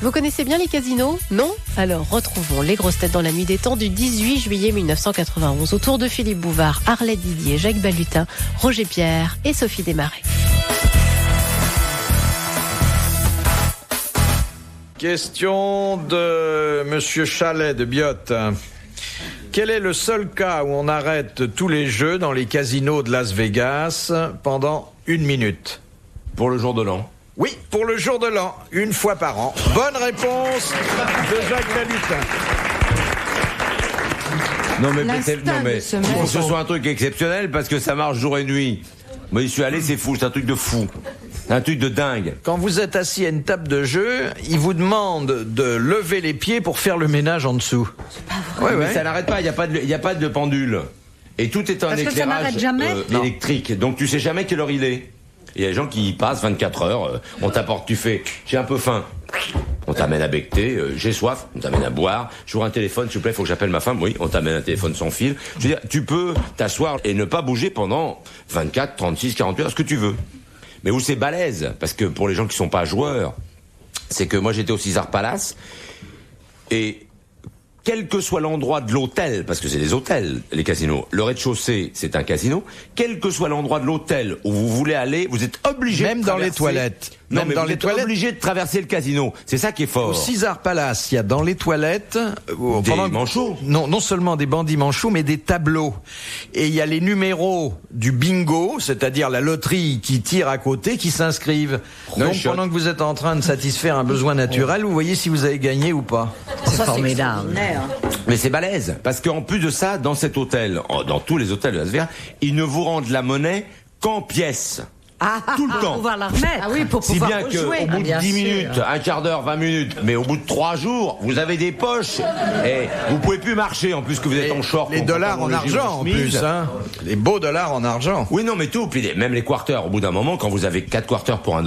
Vous connaissez bien les casinos? Non? Alors retrouvons les grosses têtes dans la nuit des temps du 18 juillet 1991 autour de Philippe Bouvard, Arlette Didier, Jacques Balutin, Roger Pierre et Sophie Desmarais. Question de Monsieur Chalet de Biote. Quel est le seul cas où on arrête tous les jeux dans les casinos de Las Vegas pendant 1 minute? Pour le jour de l'an. Oui, pour le jour de l'an, 1 fois par an. Bonne réponse de Jacques Balutin. Non mais il faut que ce soit un truc exceptionnel parce que ça marche jour et nuit. Moi, j'y suis allé, c'est fou, c'est un truc de fou. C'est un truc de dingue. Quand vous êtes assis à une table de jeu, il vous demande de lever les pieds pour faire le ménage en dessous. C'est pas vrai. Ouais. Mais ça n'arrête pas, il n'y a pas de pendule. Et tout est un éclairage électrique. Donc tu sais jamais quelle heure il est. Il y a des gens qui y passent 24 heures, on t'apporte, tu fais, j'ai un peu faim. On t'amène à becqueter, j'ai soif, on t'amène à boire, j'ouvre un téléphone, s'il vous plaît, faut que j'appelle ma femme, oui, on t'amène un téléphone sans fil. Je veux dire, tu peux t'asseoir et ne pas bouger pendant 24, 36, 48 heures, ce que tu veux. Mais où c'est balèze, parce que pour les gens qui sont pas joueurs, c'est que moi j'étais au Caesars Palace, et quel que soit l'endroit de l'hôtel, parce que c'est des hôtels, les casinos, le rez-de-chaussée, c'est un casino, quel que soit l'endroit de l'hôtel où vous voulez aller, vous êtes obligé même de dans les toilettes. Non, même mais dans vous les êtes toilettes. obligé de traverser le casino. C'est ça qui est fort. Au Caesars Palace, il y a dans les toilettes Des manchots. Non seulement des bandits manchots, mais des tableaux. Et il y a les numéros du bingo, c'est-à-dire la loterie qui tire à côté, qui s'inscrivent. Donc pendant que vous êtes en train de satisfaire un besoin naturel, vous voyez si vous avez gagné ou pas. C'est formidable. Mais c'est balèze, parce qu'en plus de ça, dans cet hôtel, dans tous les hôtels de Las Vegas, ils ne vous rendent la monnaie qu'en pièces. Tout le temps. Pour pouvoir la remettre. Ah oui, pour Si pouvoir bien rejouer. qu'au bout de 10 sûr. minutes, un quart d'heure, 20 minutes, mais au bout de 3 jours, vous avez des poches et vous pouvez plus marcher en plus que vous êtes en short. Les dollars en argent en plus, hein. Les beaux dollars en argent. Oui, non, mais tout. Puis même les quarters, au bout d'un moment, quand vous avez 4 quarters pour $1,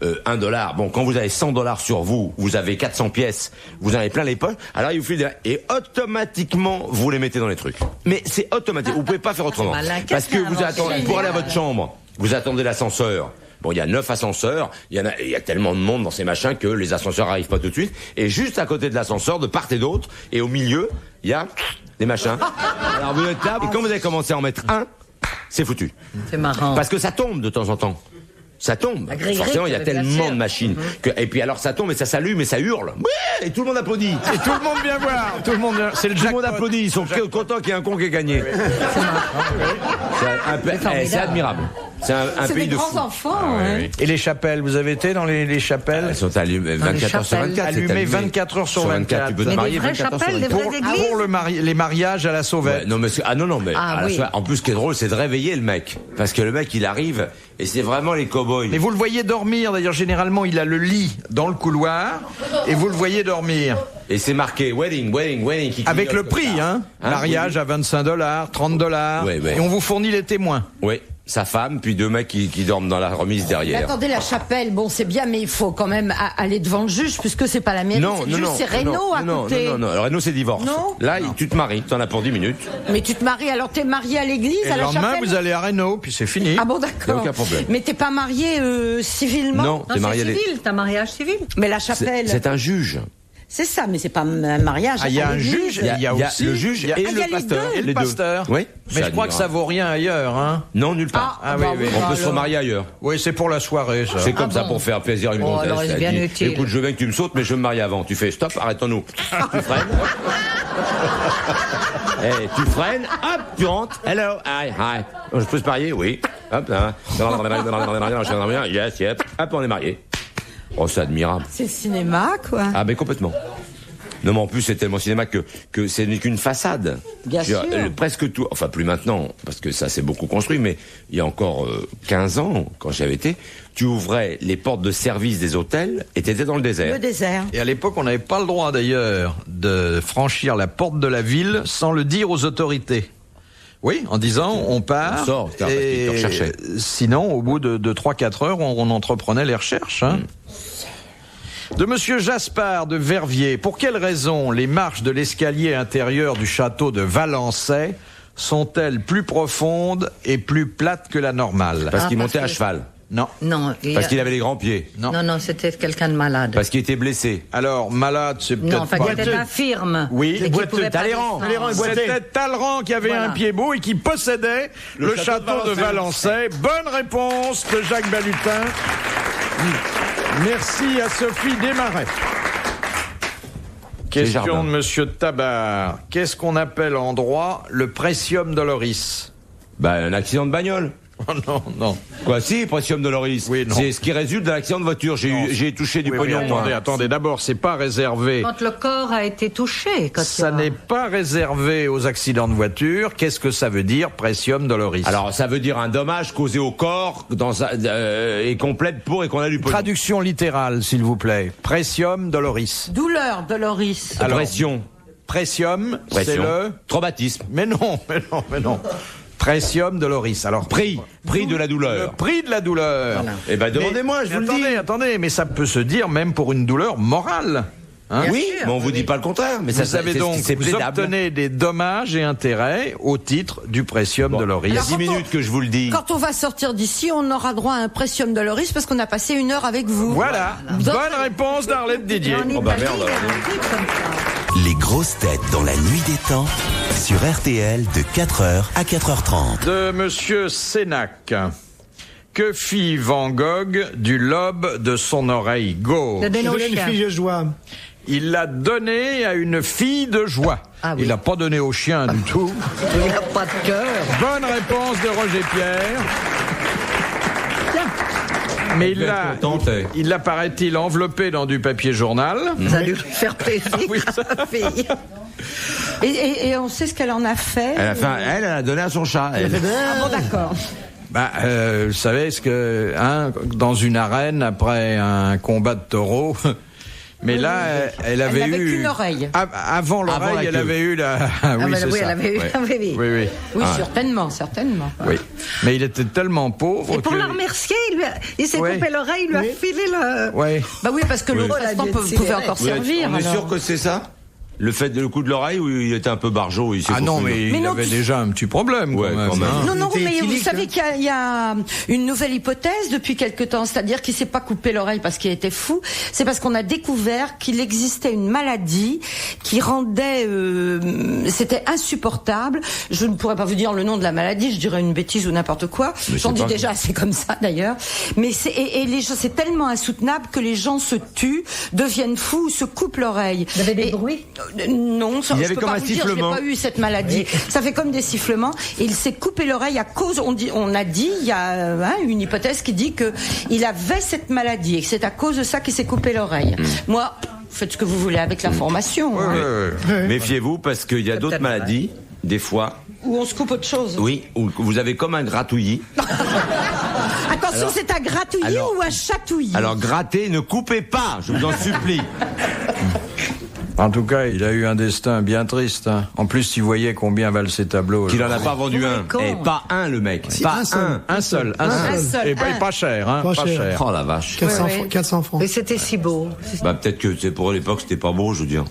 $1, bon, quand vous avez $100 sur vous, vous avez 400 pièces, vous en avez plein les poches, alors il vous file et automatiquement, vous les mettez dans les trucs. Mais c'est automatique. Vous pouvez pas faire autrement. malin. Parce que vous attendez, pour aller à votre chambre, vous attendez l'ascenseur. Bon, il y a 9 ascenseurs, il y a tellement de monde dans ces machins que les ascenseurs arrivent pas tout de suite. Et juste à côté de l'ascenseur, de part et d'autre, et au milieu, il y a des machins. Alors vous êtes là, et quand vous avez commencé à en mettre un, c'est foutu. C'est marrant. Parce que ça tombe de temps en temps. Ça tombe. Gris-gris, Forcément, il y a bien tellement sûr. de machines. Et puis alors ça tombe et ça s'allume et ça hurle. Ouais, et tout le monde applaudit. Et tout le monde vient voir. Tout le monde, c'est le Tout le monde jackpot. applaudit. Ils sont contents qu'il y ait un con qui ait gagné. C'est admirable. C'est un pays des de grands fous. enfants. Ah, hein. oui. Et les chapelles, vous avez été dans les chapelles? Elles sont allumées 24 heures sur 24. c'est Allumées 24 heures sur 24. Tu peux te Mais marier des vraies 24 heures sur chapelles, des 24. vraies églises. Pour les mariages à la sauvette. Ouais, non mais mais Ah, à la oui. soirée, en plus ce qui est drôle c'est de réveiller le mec parce que le mec il arrive et c'est vraiment les cow-boys. Mais vous le voyez dormir, d'ailleurs généralement il a le lit dans le couloir et vous le voyez dormir. Et c'est marqué wedding qui Avec clignote le comme prix, ça. hein. Mariage à $25, $30. Ouais, ouais. Et on vous fournit les témoins. Oui, sa femme puis 2 mecs qui dorment dans la remise Mais derrière. attendez, la chapelle, bon, c'est bien, mais il faut quand même aller devant le juge, puisque c'est pas la mairie, c'est juste c'est Renault à côté. Non. Alors Renault c'est divorce. Non. Là tu te maries, t'en as pour 10 minutes. Mais tu te maries, alors t'es marié à l'église, Et à le la lendemain, chapelle. vous allez à Renault, puis c'est fini. Ah bon, Y a d'accord. aucun problème. Mais t'es pas marié civilement. Non, Non, t'es c'est marié à civil, t'as un mariage civil. Mais la chapelle, C'est un juge. c'est ça, mais c'est pas un mariage. Ah, il y a à un l'église. juge, il y a aussi le juge il y a- et il y a le les pasteur. deux. et le les deux. pasteur. Oui. Mais je crois que ça vaut rien ailleurs, hein. Non, nulle part. Ah, oui, bah oui. oui, On bah peut se alors. remarier ailleurs. Oui, c'est pour la soirée, ça. C'est comme ça bon. pour faire plaisir à une Oh, gonzesse. alors, c'est Elle bien dit, utile. écoute, je veux bien que tu me sautes, mais je veux me marier avant. Tu fais stop, arrêtons-nous. Tu freines. Tu freines, hop, tu rentres. Hello, hi. Je peux se marier? Oui. Hop, là. Yes. Hop, on est mariés. Oh, c'est admirable. C'est le cinéma, quoi. Ah, mais complètement. Non, mais en plus, c'est tellement cinéma que ce n'est qu'une façade. Bien Je veux dire, sûr. presque tout, enfin plus maintenant, parce que ça s'est beaucoup construit, mais il y a encore 15 ans, quand j'avais été, tu ouvrais les portes de service des hôtels et t'étais dans le désert. Le désert. Et à l'époque, on n'avait pas le droit d'ailleurs de franchir la porte de la ville sans le dire aux autorités. Oui, en disant on part. On sort, parce qu'ils te recherchaient. Sinon, au bout de 3-4 heures, on entreprenait les recherches. Hein. De Monsieur Jaspard de Verviers, pour quelle raison les marches de l'escalier intérieur du château de Valençay sont-elles plus profondes et plus plates que la normale? Parce qu'ils montaient à cheval. Non. Non. Parce qu'il avait les grands pieds. Non, c'était quelqu'un de malade. Parce qu'il était blessé. Alors, malade, c'est peut-être pas... Non, il était infirme. Oui, Talleyrand. C'était Talleyrand qui avait un pied beau et qui possédait le château de Valençay. Bonne réponse de Jacques Balutin. Merci à Sophie Desmarais. Question de Monsieur Tabar. Qu'est-ce qu'on appelle en droit le pretium doloris? Un accident de bagnole. Oh non. Quoi, si, pretium doloris. Oui, non. C'est ce qui résulte de l'accident de voiture. J'ai touché du pognon, moi. Attendez, d'abord, c'est pas réservé. Quand le corps a été touché. Ça n'est pas réservé aux accidents de voiture. Qu'est-ce que ça veut dire, pretium doloris? Alors, ça veut dire un dommage causé au corps et complète pour et qu'on a du pognon. Traduction littérale, s'il vous plaît. Pretium doloris. Douleur, doloris. Alors, pression. Pretium, c'est le... Traumatisme. Mais non. Pretium doloris. Alors, prix de la douleur. Le prix de la douleur. Voilà. Demandez-moi, je vous le dis. Attendez, mais ça peut se dire même pour une douleur morale. Hein? Oui, mais on vous dit pas le contraire. Mais vous obtenez des dommages et intérêts au titre du pretium doloris. Il y a 10 minutes que je vous le dis. Quand on va sortir d'ici, on aura droit à un pretium doloris parce qu'on a passé 1 heure avec vous. Voilà. Bonne réponse d'Arlette Didier. Merde. Les grosses têtes dans la nuit des temps sur RTL de 4h à 4h30. De Monsieur Sénac. Que fit Van Gogh du lobe de son oreille gauche? Une fille de joie. Il l'a donné à une fille de joie. Ah oui. Il l'a pas donné au chien du tout. Il n'a pas de cœur. Bonne réponse de Roger Pierre. Mais il l'a, paraît-il, enveloppé dans du papier journal. Ça a dû lui faire plaisir. Oui, sa fille. Et on sait ce qu'elle en a fait. Elle a donné à son chat. Ah bon, d'accord. Vous savez ce que, dans une arène après un combat de taureau. Mais là, elle avait eu qu'une oreille. Avant l'oreille, elle avait eu la. Oui, c'est ça. Elle avait eu. Oui. Oui, certainement. Oui. Mais il était tellement pauvre. Et pour la remercier, il s'est coupé l'oreille, il lui a filé le. Oui. Oui, parce que l'autre instant pouvait encore servir. On est sûr que c'est ça? Le fait de le coup de l'oreille où il était un peu barjot, il s'est mais il avait déjà un petit problème quand même. Non, mais vous savez qu'il y a une nouvelle hypothèse depuis quelque temps, c'est-à-dire qu'il s'est pas coupé l'oreille parce qu'il était fou, c'est parce qu'on a découvert qu'il existait une maladie qui rendait c'était insupportable. Je ne pourrais pas vous dire le nom de la maladie, je dirais une bêtise ou n'importe quoi. J'en dis déjà assez comme ça d'ailleurs. Mais les gens, c'est tellement insoutenable que les gens se tuent, deviennent fous, se coupent l'oreille. Vous avez des bruits? Non, il avait comme un sifflement. Je n'ai pas eu cette maladie. Oui. Ça fait comme des sifflements. Et il s'est coupé l'oreille à cause. On a dit, il y a une hypothèse qui dit que il avait cette maladie et que c'est à cause de ça qu'il s'est coupé l'oreille. Moi, faites ce que vous voulez avec l'information. Méfiez-vous parce qu'il y a d'autres maladies, des fois. Où on se coupe autre chose. Oui, où vous avez comme un gratouillis. Attention, c'est un gratouillis ou un chatouillis? Alors grattez, ne coupez pas, je vous en supplie. En tout cas, il a eu un destin bien triste. En plus, si vous voyez combien valent ces tableaux. Qu'il en a pas vendu un. Et pas un, le mec. Pas un seul. Et pas cher, Pas cher. Oh la vache. 400 francs. Et c'était si beau. Peut-être que c'est pour l'époque, c'était pas beau, je veux dire.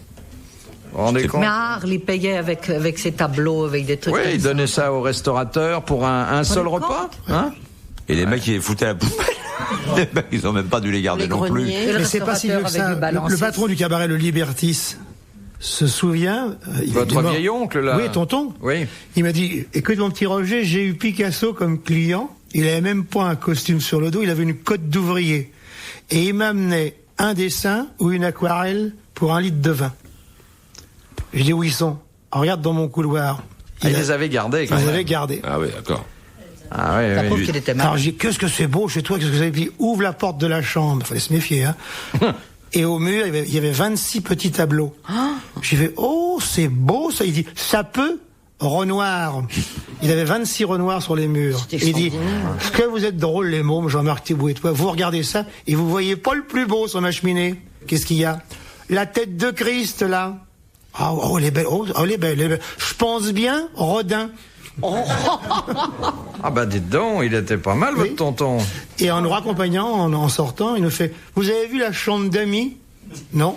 Mais Arles, il payait avec ses tableaux, avec des trucs. Oui, il donnait ça aux restaurateurs pour un seul repas. Et les mecs, ils les foutaient à la poubelle. Les mecs, ils ont même pas dû les garder non plus. Mais c'est pas si vieux que ça. Le patron du cabaret, le Libertis, se souvient. Votre vieil oncle, là. Oui, tonton. Oui. Il m'a dit, écoute mon petit Roger, j'ai eu Picasso comme client. Il avait même pas un costume sur le dos, il avait une cotte d'ouvrier. Et il m'amenait un dessin ou une aquarelle pour 1 litre de vin. Je dis, où ils sont? Regarde dans mon couloir. Il les avait gardés, quand même. Il les avait gardés. Ah oui, d'accord. Ah oui, oui. Qu'il était mal. Alors j'ai dit, qu'est-ce que c'est beau chez toi, qu'est-ce que c'est? Puis ouvre la porte de la chambre, il fallait se méfier, hein. Et au mur, il y avait 26 petits tableaux. J'ai fait, oh, c'est beau ça. Il dit, ça peut, Renoir. Il avait 26 Renoirs sur les murs. Il dit, est-ce que vous êtes drôles les mômes, Jean-Marc Thibault et toi, vous regardez ça et vous voyez pas le plus beau sur ma cheminée. Qu'est-ce qu'il y a? La tête de Christ, là. Oh, elle est belle, elle est belle. Je pense bien, Rodin. Ah bah dites donc, il était pas mal, votre tonton. Et en nous raccompagnant, en sortant, il nous fait, vous avez vu la chambre d'amis? Non.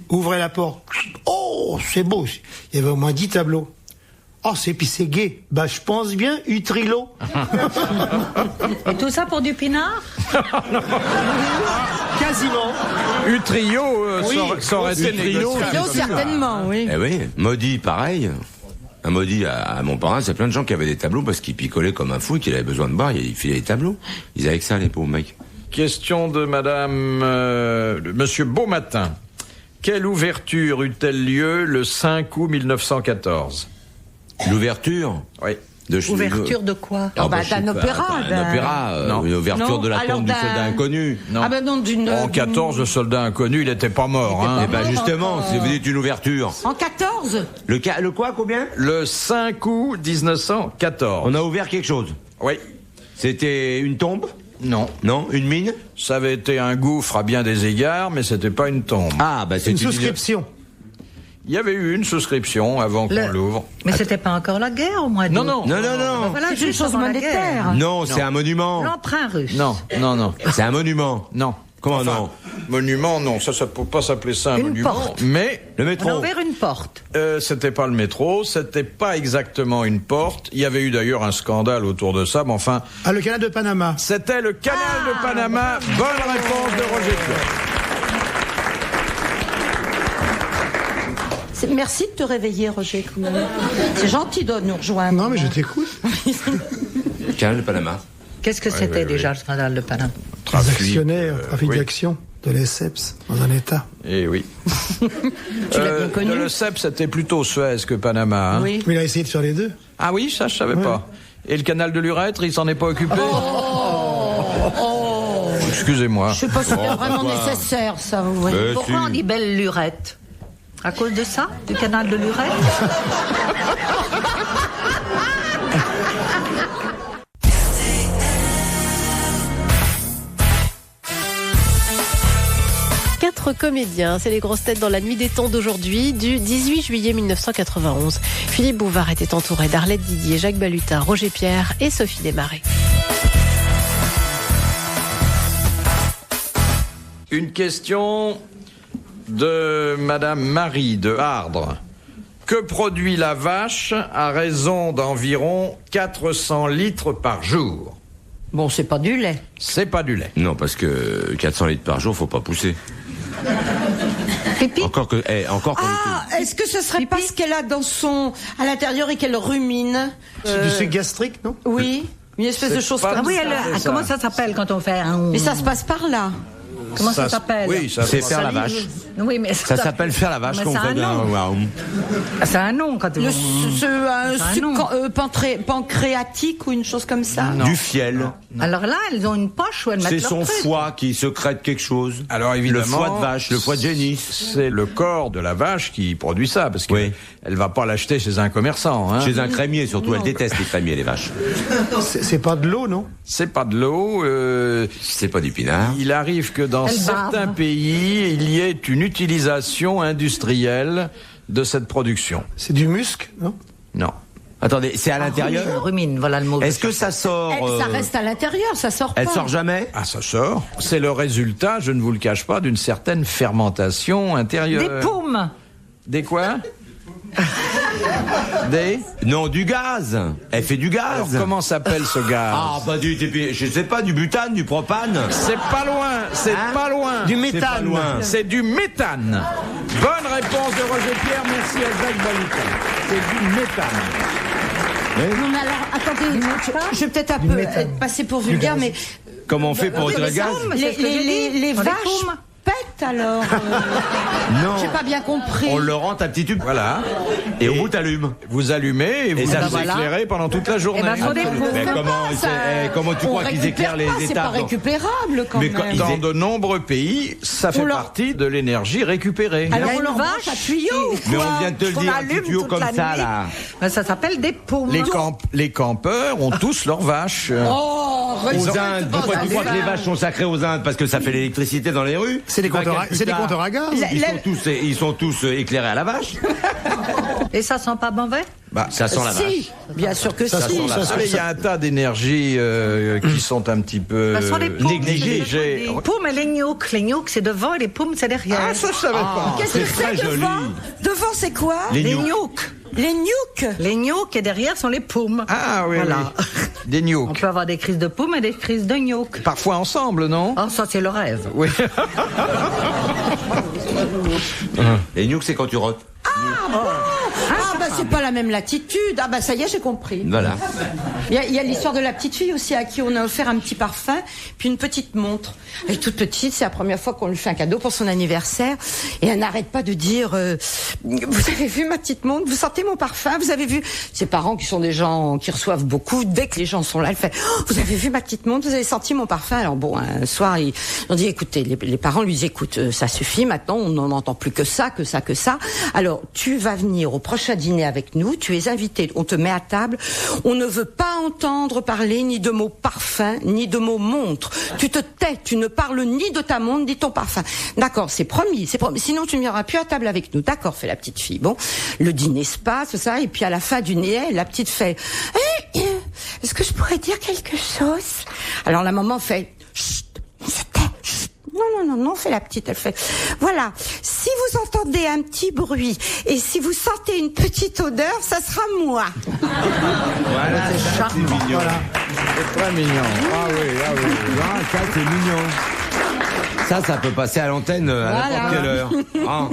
Ouvrez la porte. Oh, c'est beau. Il y avait au moins 10 tableaux. Oh, c'est gay. Bah, je pense bien, Utrilo. Et tout ça pour du pinard? Quasiment. Utrio, ça aurait été Utrio, certainement, oui. Eh oui, Maudit, pareil. Un Maudit à Montparnasse, il y a plein de gens qui avaient des tableaux parce qu'ils picolaient comme un fou et qu'ils avaient besoin de boire, ils filaient les tableaux. Ils avaient que ça, les pauvres mecs. Question de Monsieur Beaumatin. Quelle ouverture eut-elle lieu le 5 août 1914? L'ouverture? Oui. Ouverture de quoi? D'un opéra. Un opéra, une ouverture de la tombe du soldat inconnu. Non. En 14, le soldat inconnu, il n'était pas mort. Eh ben justement, si vous dites une ouverture. En 14? Le quoi, combien? Le 5 août 1914. On a ouvert quelque chose? Oui. C'était une tombe? Non. Non, une mine? Ça avait été un gouffre à bien des égards, mais c'était pas une tombe. Ah, bah c'est une souscription. Il y avait eu une souscription avant qu'on l'ouvre. Mais c'était pas encore la guerre au mois d'août? Non. Voilà, c'est une chose monétaire. Non, c'est un monument. L'emprunt russe. Non. C'est un monument. Non. Comment non? Monument, non. Ça peut pas s'appeler ça un monument. Porte. Mais le métro. On a ouvert une porte. C'était pas le métro, c'était pas exactement une porte. Il y avait eu d'ailleurs un scandale autour de ça, mais enfin. Ah, le canal de Panama. C'était le canal de Panama. Bonne réponse de Roger Pierre. Merci de te réveiller, Roger. C'est gentil de nous rejoindre. Non, mais je t'écoute. Canal de Panama. Qu'est-ce que c'était déjà le scandale de Panama? Les actionnaires, trafic d'actions de l'ESSEPS dans un État. Eh oui. Tu l'as bien connu. De l'ESSEPS, c'était plutôt Suez que Panama. Hein. Oui. Mais il a essayé de faire les deux. Ah oui, ça je savais pas. Et le canal de l'urètre, il s'en est pas occupé? Excusez-moi. Je sais pas si c'est vraiment nécessaire, ça. Vous voyez. Pourquoi on dit belle lurette? À cause de ça? Du canal de lurette? Quatre comédiens, c'est les grosses têtes dans la nuit des temps d'aujourd'hui, du 18 juillet 1991. Philippe Bouvard était entouré d'Arlette Didier, Jacques Balutin, Roger Pierre et Sophie Desmarais. Une question de Madame Marie de Ardres. Que produit la vache à raison d'environ 400 litres par jour? Bon, c'est pas du lait. C'est pas du lait. Non, parce que 400 litres par jour, faut pas pousser. Pipi? Encore que. Est-ce que ce serait pas ce qu'elle a à l'intérieur et qu'elle rumine? C'est du sucre gastrique, non? Oui. Une espèce de chose comme ça. Oui, comment ça s'appelle quand on fait un... Mais ça se passe par là. Comment ça s'appelle? Oui, ça c'est faire la vache. Oui, mais ça s'appelle faire la vache qu'on fait d'un. C'est un nom quand on... Un sucre pancréatique ou une chose comme ça. Non. Du fiel. Alors là, elles ont une poche où elles mettent leur truc. C'est son foie qui sécrète quelque chose. Alors évidemment, le foie de vache, le foie de génisse. C'est le corps de la vache qui produit ça, parce qu'elle va pas l'acheter chez un commerçant. Hein. Chez un crémier surtout, elle déteste les crémiers, les vaches. C'est pas de l'eau, non? C'est pas de l'eau. C'est pas du pinard. Il arrive que dans certains pays, il y ait une utilisation industrielle de cette production. C'est du musc, non? Non. Attendez, c'est à l'intérieur? Rumine, voilà le mot. Est-ce que ça sort? Ça reste à l'intérieur, ça sort pas. Elle sort jamais? Ah, ça sort. C'est le résultat, je ne vous le cache pas, d'une certaine fermentation intérieure. Des paumes. Des quoi? Non, du gaz. Elle fait du gaz. Alors, comment s'appelle ce gaz? Ah, bah je sais pas, du butane, du propane. C'est pas loin, pas loin. Du méthane. C'est du méthane. Bonne réponse de Roger Pierre, merci à Jacques Balutin. C'est du méthane. Non, mais alors, attendez, je vais peut-être un peu être passé pour vulgaire, mais... Comment on fait pour retirer le gaz? Les vaches pètent alors. Non. J'ai pas bien compris. On le rentre à petit tube. Voilà. Et au bout, t'allumes. Vous allumez et vous vous éclairez pendant toute la journée. Mais comment tu crois qu'ils éclairent les étages? C'est pas récupérable quand même. Dans de nombreux pays, ça fait partie de l'énergie récupérée. Alors on leur vache à tuyau. Mais on vient de te le dire, un petit tuyau comme ça là. Ça s'appelle des paumes. Les campeurs ont tous leurs vaches. Aux Indes. Pourquoi tu crois que les vaches sont sacrées aux Indes? Parce que ça fait l'électricité dans les rues. C'est des compteurs à gaz. Ils sont tous éclairés à la vache. Et ça sent pas mauvais? Ça sent la vache. Bien sûr que si. Il y a un tas d'énergies qui sont un petit peu négligées. Les paumes et les gnocks. Les gnocks, c'est devant et les paumes, c'est derrière. Ah, ça, je savais pas. Qu'est-ce que c'est devant? Devant, c'est quoi? Les gnocks. Les gnouks. Les gnouks et derrière sont les paumes. Ah oui, voilà. Oui. Des gnouks. On peut avoir des crises de paumes et des crises de gnouks. Parfois ensemble, non? Oh, ça c'est le rêve. Oui. Les gnouks, c'est quand tu rotes. C'est pas la même latitude. Ah bah ça y est, j'ai compris. Voilà. Il y a l'histoire de la petite fille aussi à qui on a offert un petit parfum puis une petite montre. Elle est toute petite, c'est la première fois qu'on lui fait un cadeau pour son anniversaire et elle n'arrête pas de dire vous avez vu ma petite montre, vous sentez mon parfum, vous avez vu. Ses parents qui sont des gens qui reçoivent beaucoup, dès que les gens sont là, elle fait vous avez vu ma petite montre, vous avez senti mon parfum. Alors bon, un soir ils ont dit écoutez, les parents lui disent écoute, ça suffit maintenant, on n'en entend plus que ça. Alors tu vas venir au prochain dîner avec nous, tu es invité, on te met à table, on ne veut pas entendre parler ni de mots parfum, ni de mots montre. Tu te tais, tu ne parles ni de ta montre, ni de ton parfum. D'accord, c'est promis, sinon tu ne viendras plus à table avec nous. D'accord, fait la petite fille. Bon, le dîner se passe, ça, et puis à la fin du dîner, la petite fait est-ce que je pourrais dire quelque chose? Alors la maman fait chut, non, fait la petite, elle fait voilà, si vous entendez un petit bruit et si vous sentez une petite odeur, ça sera moi. Voilà, c'est charmant. Voilà. C'est très mignon. Ah oui. Ça, c'est mignon. Ça peut passer à l'antenne à n'importe quelle heure. Ah.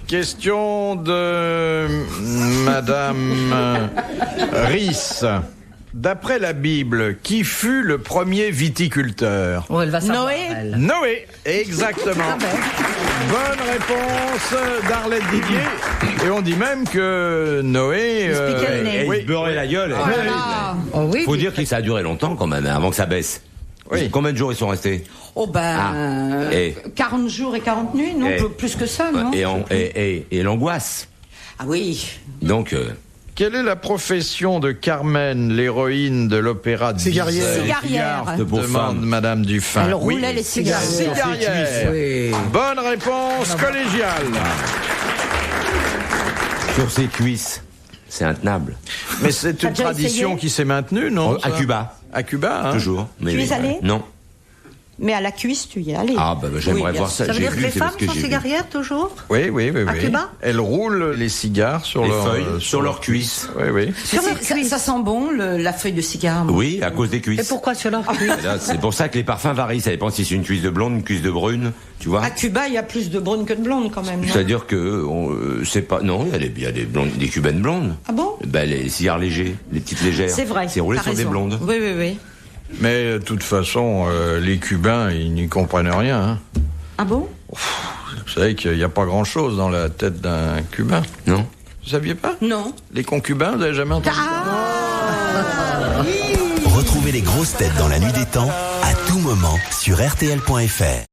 Question de Madame Risse. D'après la Bible, qui fut le premier viticulteur? Oh, elle va savoir. Noé, exactement. Bonne réponse d'Arlette Didier. Et on dit même que Noé... il se beurrait la gueule. Faut dire que ça a duré longtemps quand même, avant que ça baisse. Oui. Combien de jours ils sont restés? 40 jours et 40 nuits, non? Plus que ça, non? Et l'angoisse. Ah oui. Donc... Quelle est la profession de Carmen, l'héroïne de l'opéra de Cigarière. Demande Madame Dufin. Elle roulait les cigares. Cigarière. Oui. Bonne réponse collégiale. Sur ses cuisses. C'est intenable. Mais c'est une tradition qui s'est maintenue, non? À Cuba. À Cuba, hein? Toujours. Tu y es allé? Non. Mais à la cuisse, tu y es allé. Ah, j'aimerais voir ça. Ça veut dire que les femmes sont cigarières toujours? Oui. À Cuba? Elles roulent les cigares sur leurs cuisses. Oui. Ça sent bon, la feuille de cigare. Oui, à cause des cuisses. Et pourquoi sur leurs cuisses? C'est pour ça que les parfums varient. Ça dépend si c'est une cuisse de blonde, une cuisse de brune. Tu vois? À Cuba, il y a plus de brunes que de blondes quand même. C'est-à-dire que c'est pas. Non, il y a des blondes, des cubaines blondes. Ah bon? Les cigares légers, les petites légères. C'est vrai. C'est roulé sur des blondes. Oui. Mais de toute façon, les Cubains, ils n'y comprennent rien. Hein. Ah bon? Vous savez qu'il n'y a pas grand-chose dans la tête d'un Cubain. Non. Vous saviez pas? Non. Les concubins, vous n'avez jamais entendu Retrouvez les grosses têtes dans la nuit des temps à tout moment sur RTL.fr.